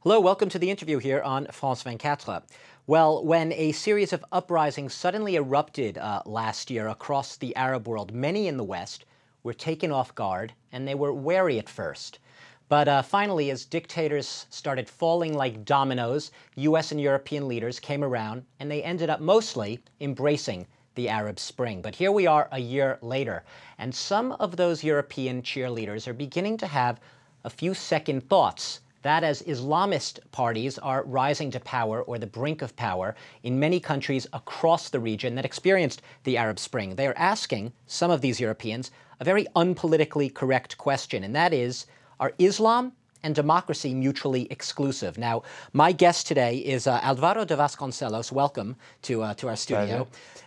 Hello, welcome to the interview here on France 24. Well, when a series of uprisings suddenly erupted last year across the Arab world, many in the West were taken off guard and they were wary at first. But finally, as dictators started falling like dominoes, U.S. and European leaders came around and they ended up mostly embracing the Arab Spring. But here we are a year later, and some of those European cheerleaders are beginning to have a few second thoughts that as Islamist parties are rising to power or the brink of power in many countries across the region that experienced the Arab Spring. They are asking, some of these Europeans, a very unpolitically correct question, and that is, are Islam and democracy mutually exclusive? Now, my guest today is Alvaro de Vasconcelos. Welcome to our studio. Pleasure.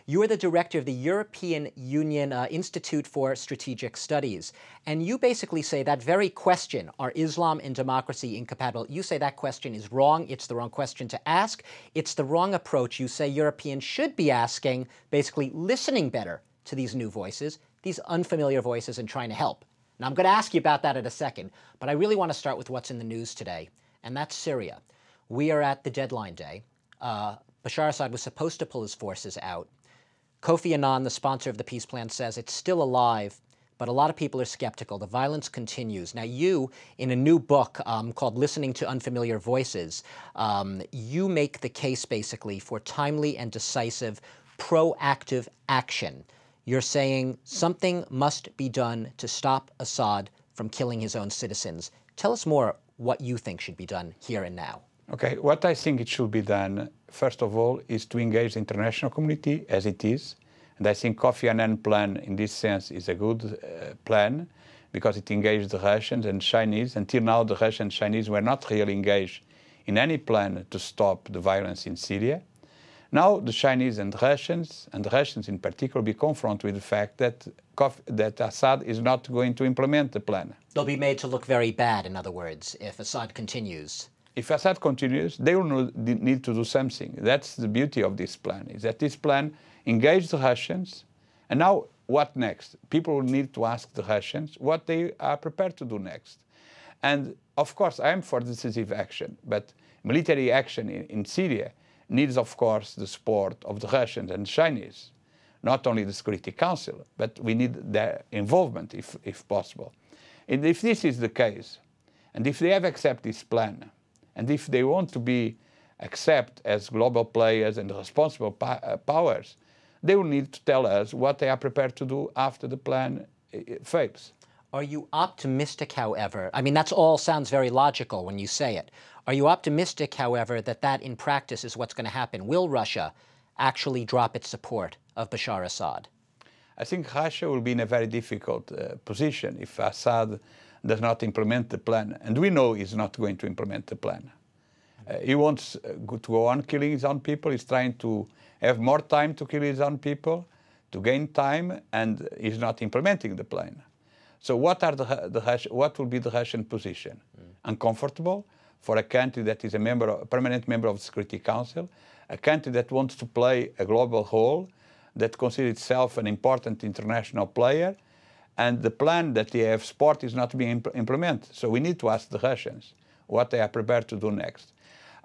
You are the director of the European Union Institute for Strategic Studies. And you basically say that very question, are Islam and democracy incompatible? You say that question is wrong. It's the wrong question to ask. It's the wrong approach. You say Europeans should be asking, basically listening better to these new voices, these unfamiliar voices, and trying to help. Now, I'm going to ask you about that in a second, but I really want to start with what's in the news today, and that's Syria. We are at the deadline day. Bashar Assad was supposed to pull his forces out. Kofi Annans, the sponsor of the peace plan, says it's still alive, but a lot of people are skeptical. The violence continues. Now, you, in a new book called Listening to Unfamiliar Voices, you make the case, basically, for timely and decisive proactive action. You're saying something must be done to stop Assad from killing his own citizens. Tell us more what you think should be done here and now. Okay, what I think it should be done, first of all, is to engage the international community as it is. And I think Kofi Annans' plan, in this sense, is a good plan because it engaged the Russians and Chinese. Until now, the Russians and Chinese were not really engaged in any plan to stop the violence in Syria. Now the Chinese and the Russians in particular, be confronted with the fact that Assad is not going to implement the plan. They'll be made to look very bad, in other words, if Assad continues. If Assad continues, they will need to do something. That's the beauty of this plan, is that this plan engaged the Russians. And now, what next? People will need to ask the Russians what they are prepared to do next. And of course, I am for decisive action, but military action in Syria needs, of course, the support of the Russians and Chinese, not only the Security Council, but we need their involvement if possible. And if this is the case, and if they have accepted this plan, and if they want to be accepted as global players and responsible powers, they will need to tell us what they are prepared to do after the plan fails. Are you optimistic, however? I mean, that all sounds very logical when you say it. Are you optimistic, however, that in practice is what's going to happen? Will Russia actually drop its support of Bashar Assad? I think Russia will be in a very difficult position if Assad does not implement the plan. And we know he's not going to implement the plan. He wants to go on killing his own people. He's trying to have more time to kill his own people, to gain time, and he's not implementing the plan. So what will be the Russian position? Uncomfortable for a country that is a permanent member of the Security Council, a country that wants to play a global role, that considers itself an important international player, and the plan that they have support is not being implemented. So we need to ask the Russians what they are prepared to do next.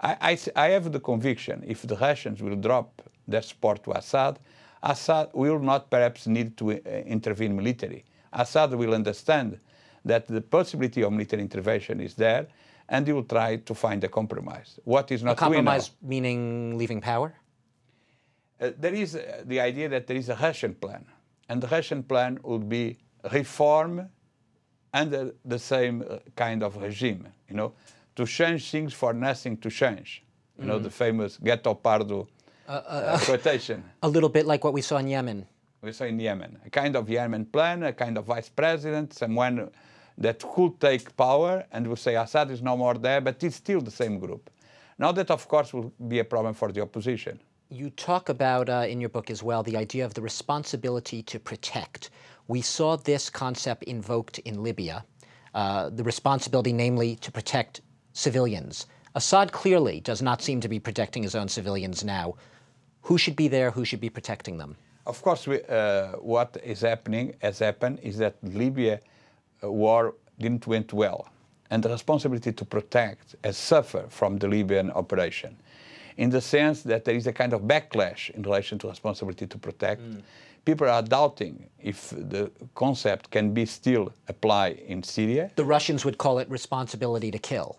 I have the conviction if the Russians will drop their support to Assad, Assad will not perhaps need to intervene militarily. Assad will understand that the possibility of military intervention is there, and he will try to find a compromise. What is not doing now. A compromise meaning leaving power? There is the idea that there is a Russian plan, and the Russian plan would be reform under the same kind of regime, to change things for nothing to change. The famous Ghetto Pardo quotation. A little bit like what we saw in Yemen. We saw in Yemen. A kind of Yemen plan, a kind of vice president, someone that could take power and will say Assad is no more there, but it's still the same group. Now that, of course, will be a problem for the opposition. You talk about, in your book as well, the idea of the responsibility to protect. We saw this concept invoked in Libya, the responsibility, namely, to protect civilians. Assad clearly does not seem to be protecting his own civilians now. Who should be there? Who should be protecting them? Of course, what has happened is that Libya war didn't went well, and the responsibility to protect has suffered from the Libyan operation, in the sense that there is a kind of backlash in relation to responsibility to protect. People are doubting if the concept can be still applied in Syria. The Russians would call it responsibility to kill.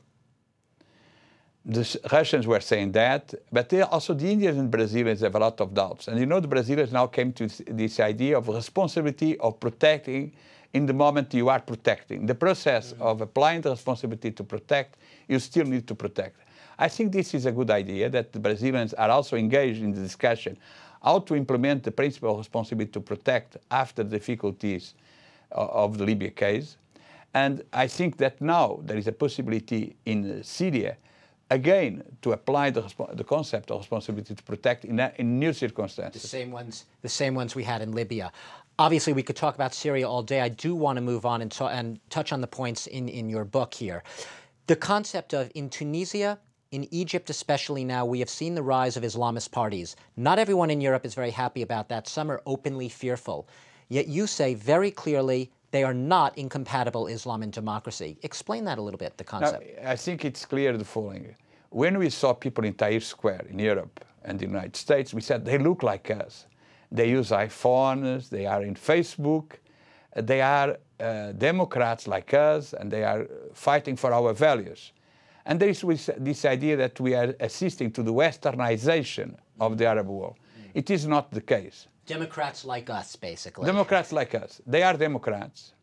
The Russians were saying that, but also the Indians and Brazilians have a lot of doubts. And you know, the Brazilians now came to this idea of responsibility of protecting in the moment you are protecting. The process of applying the responsibility to protect, you still need to protect. I think this is a good idea, that the Brazilians are also engaged in the discussion how to implement the principle of responsibility to protect after the difficulties of the Libya case. And I think that now there is a possibility in Syria again to apply the concept of responsibility to protect in new circumstances. The same ones we had in Libya. Obviously, we could talk about Syria all day. I do want to move on and touch on the points in your book here. The concept of, in Tunisia, in Egypt especially now, we have seen the rise of Islamist parties. Not everyone in Europe is very happy about that. Some are openly fearful. Yet you say very clearly they are not incompatible, Islam and democracy. Explain that a little bit, the concept. Now, I think it's clear the following. When we saw people in Tahrir Square in Europe and the United States, we said they look like us. They use iPhones, they are in Facebook, they are Democrats like us, and they are fighting for our values. And there is this idea that we are assisting to the westernization of the Arab world. It is not the case. Democrats like us, basically. Democrats like us. They are Democrats,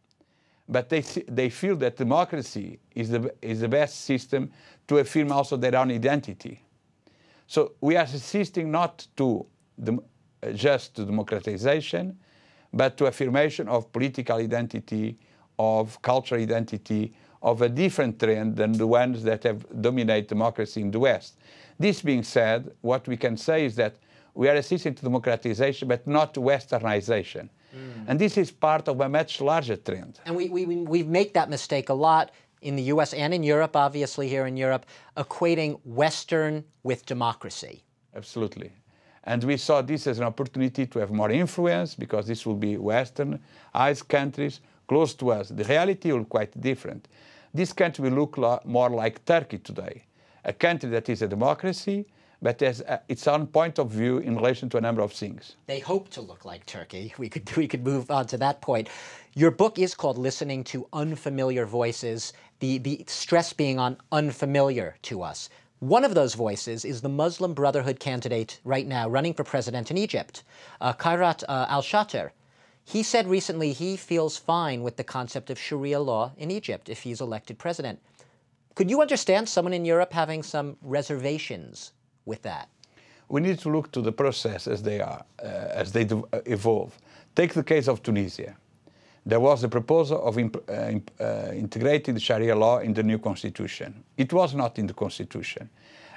but they feel that democracy is the best system to affirm also their own identity. So we are assisting not to just to democratization, but to affirmation of political identity, of cultural identity, of a different trend than the ones that have dominated democracy in the West. This being said, what we can say is that we are assisting to democratization, but not to westernization. And this is part of a much larger trend. And we make that mistake a lot in the US and in Europe, obviously here in Europe, equating Western with democracy. Absolutely. And we saw this as an opportunity to have more influence, because this will be Westernized countries close to us. The reality will be quite different. This country will look more like Turkey today, a country that is a democracy, but has its own point of view in relation to a number of things. They hope to look like Turkey. We could move on to that point. Your book is called Listening to Unfamiliar Voices, the stress being on unfamiliar to us. One of those voices is the Muslim Brotherhood candidate right now running for president in Egypt, Khairat al-Shater. He said recently he feels fine with the concept of Sharia law in Egypt if he's elected president. Could you understand someone in Europe having some reservations with that? We need to look to the process as they are, as they evolve. Take the case of Tunisia. There was a proposal of integrating the Sharia law in the new constitution. It was not in the constitution.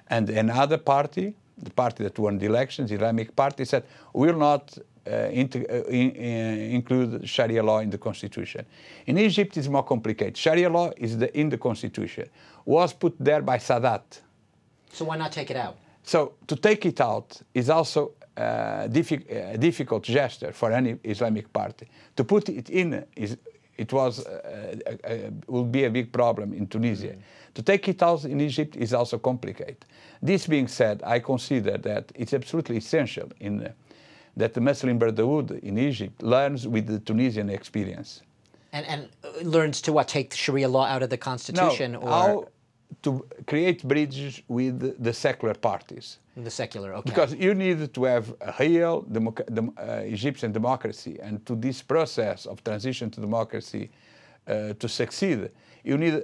And another party, the party that won the elections, the Islamic party, said, we will not include Sharia law in the constitution. In Egypt, it's more complicated. Sharia law is in the constitution. Was put there by Sadat. So why not take it out? So to take it out is also a difficult gesture for any Islamic party. To put it in will be a big problem in Tunisia. To take it out in Egypt is also complicated. This being said, I consider that it's absolutely essential that the Muslim Brotherhood in Egypt learns with the Tunisian experience. And learns to what? Take Sharia law out of the constitution? No, or how to create bridges with the secular parties. The secular, okay. Because you need to have a real Egyptian democracy, and to this process of transition to democracy to succeed, you need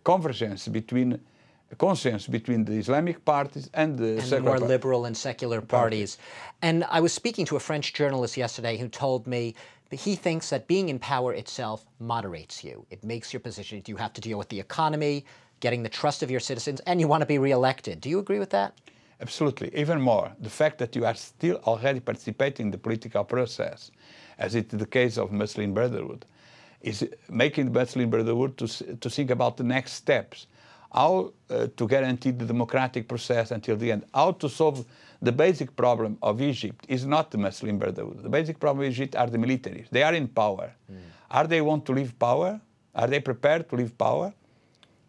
consensus between the Islamic parties and the more liberal and secular parties. And I was speaking to a French journalist yesterday who told me that he thinks that being in power itself moderates you. It makes your position. You have to deal with the economy, getting the trust of your citizens, and you want to be reelected. Do you agree with that? Absolutely. Even more, the fact that you are still already participating in the political process, as it is the case of Muslim Brotherhood, is making the Muslim Brotherhood to think about the next steps. How to guarantee the democratic process until the end, how to solve the basic problem of Egypt is not the Muslim Brotherhood. The basic problem of Egypt are the militaries. They are in power. Are they want to leave power? Are they prepared to leave power?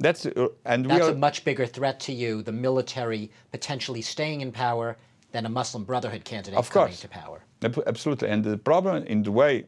That's a much bigger threat to you, the military potentially staying in power, than a Muslim Brotherhood candidate coming to power. Absolutely. And the problem in the way,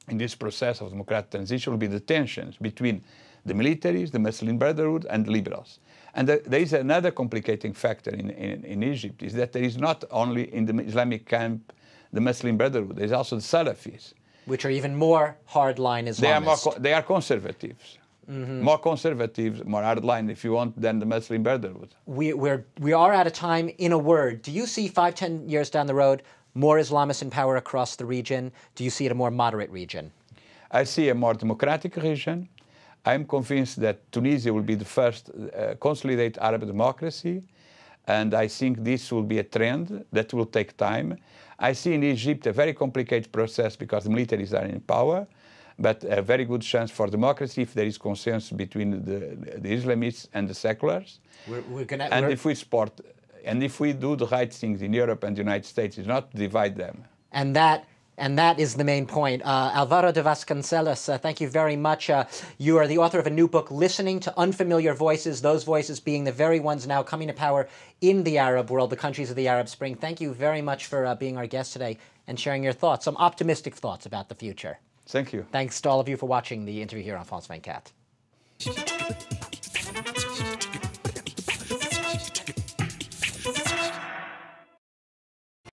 in this process of democratic transition, will be the tensions between the militaries, the Muslim Brotherhood, and the liberals. And there is another complicating factor in Egypt, is that there is not only in the Islamic camp the Muslim Brotherhood, there is also the Salafis. Which are even more hardline Islamists. They are conservatives. More conservative, more hardline, if you want, than the Muslim Brotherhood. We are out of time. In a word, do you see 5-10 years down the road more Islamists in power across the region? Do you see it a more moderate region? I see a more democratic region. I'm convinced that Tunisia will be the first consolidate Arab democracy, and I think this will be a trend that will take time. I see in Egypt a very complicated process because the militaries are in power, but a very good chance for democracy if there is consensus between the Islamists and the seculars. If we do the right things in Europe and the United States, it's not to divide them. And that is the main point. Alvaro de Vasconcelos, thank you very much. You are the author of a new book, Listening to Unfamiliar Voices, those voices being the very ones now coming to power in the Arab world, the countries of the Arab Spring. Thank you very much for being our guest today and sharing your thoughts, some optimistic thoughts about the future. Thank you. Thanks to all of you for watching the interview here on France 24.